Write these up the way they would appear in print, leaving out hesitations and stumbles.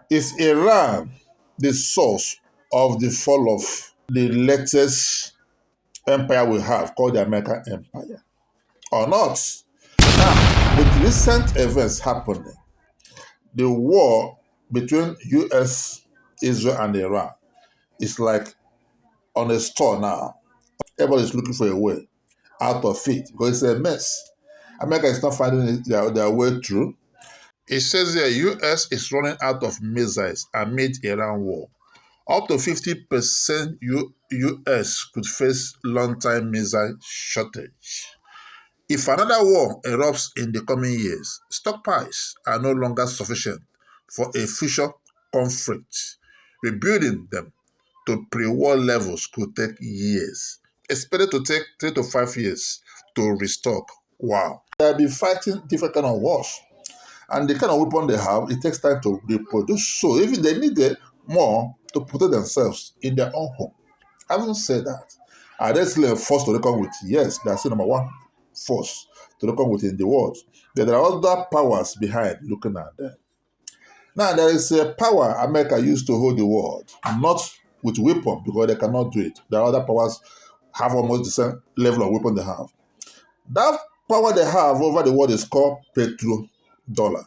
Is Iran the source of the fall of the latest empire we have called the American Empire or not? Now, with recent events happening, the war between US, Israel, and Iran is like on a store now. Everybody's looking for a way out of it because it's a mess. America is not finding their way through. It says here US is running out of missiles amid Iran war. Up to 50% US could face long-time missile shortage. If another war erupts in the coming years, stockpiles are no longer sufficient for a future conflict. Rebuilding them to pre-war levels could take years, expected to take 3 to 5 years to restock. Wow. They'll be fighting different kind of wars. And the kind of weapon they have, it takes time to reproduce. So even they need more to protect themselves in their own home. Having said that, are they still a force to reckon with? Yes, they are still number one force to reckon with in the world. There are other powers behind looking at them. Now, there is a power America used to hold the world, not with weapon because they cannot do it. There are other powers have almost the same level of weapon they have. That power they have over the world is called petrodollar,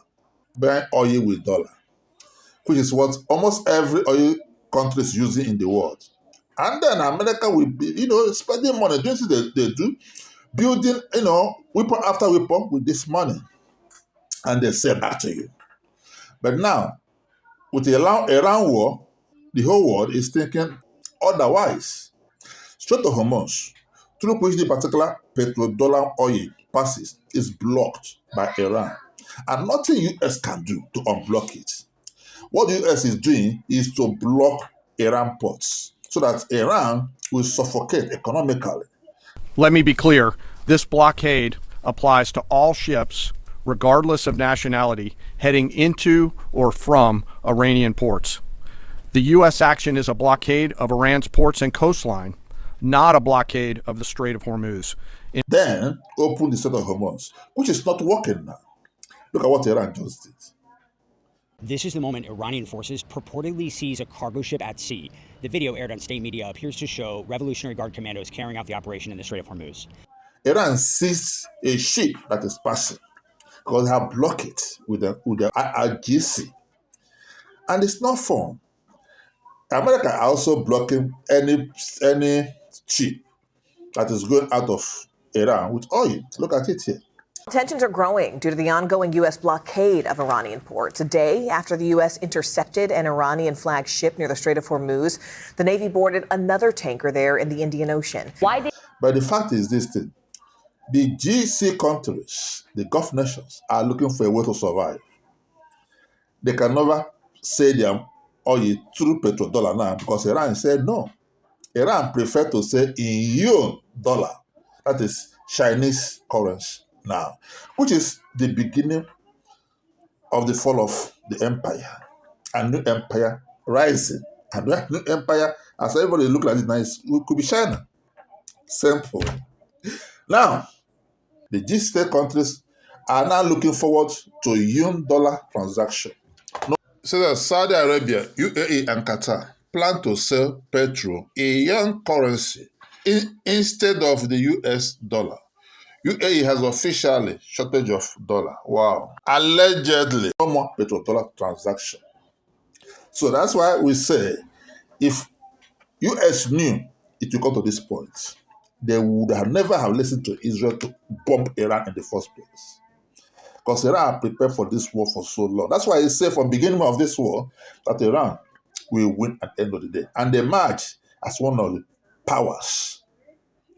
buying oil with dollar, which is what almost every oil country is using in the world. And then America will be, spending money, doing things they do, building, weapon after weapon with this money. And they sell back to you. But now, with the Iran war, the whole world is thinking otherwise. Strait of Hormuz, through which the particular petrodollar oil passes, is blocked by Iran. And nothing US can do to unblock it. What the US is doing is to block Iran ports so that Iran will suffocate economically. Let me be clear. This blockade applies to all ships, regardless of nationality, heading into or from Iranian ports. The U.S. action is a blockade of Iran's ports and coastline, not a blockade of the Strait of Hormuz. Then open the Strait of Hormuz, which is not working now. Look at what Iran just did. This is the moment Iranian forces purportedly seize a cargo ship at sea. The video aired on state media appears to show Revolutionary Guard commandos carrying out the operation in the Strait of Hormuz. Iran seized a ship that is passing because they have blocked it with their IRGC. And it's not fun. America are also blocking any ship that is going out of Iran with oil. Look at it here. Tensions are growing due to the ongoing U.S. blockade of Iranian ports. A day after the U.S. intercepted an Iranian-flagged ship near the Strait of Hormuz, the Navy boarded another tanker there in the Indian Ocean. But the fact is this thing. The GC countries, the Gulf nations, are looking for a way to survive. They can never sell their oil through petrodollar now because Iran said no. Iran prefer to sell in yuan dollar. That is Chinese currency now, which is the beginning of the fall of the empire. A new empire rising. And that new empire, as everybody look at it now, it could be China. Simple. Now, the G-state countries are now looking forward to yuan dollar transaction. So that Saudi Arabia, UAE, and Qatar plan to sell petrol in yuan currency instead of the US dollar. UAE has officially shortage of dollar. Wow. Allegedly, no more petrodollar transaction. So that's why we say if US knew it would come to this point, they would have never have listened to Israel to bomb Iran in the first place. Because Iran prepared for this war for so long. That's why I say from the beginning of this war that Iran will win at the end of the day. And they emerge as one of the powers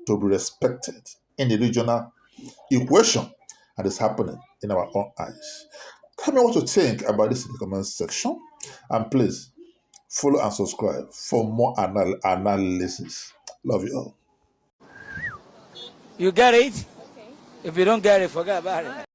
to be respected in the regional equation that is happening in our own eyes. Tell me what you think about this in the comment section. And please follow and subscribe for more analysis. Love you all. You get it? Okay. If you don't get it, forget about it.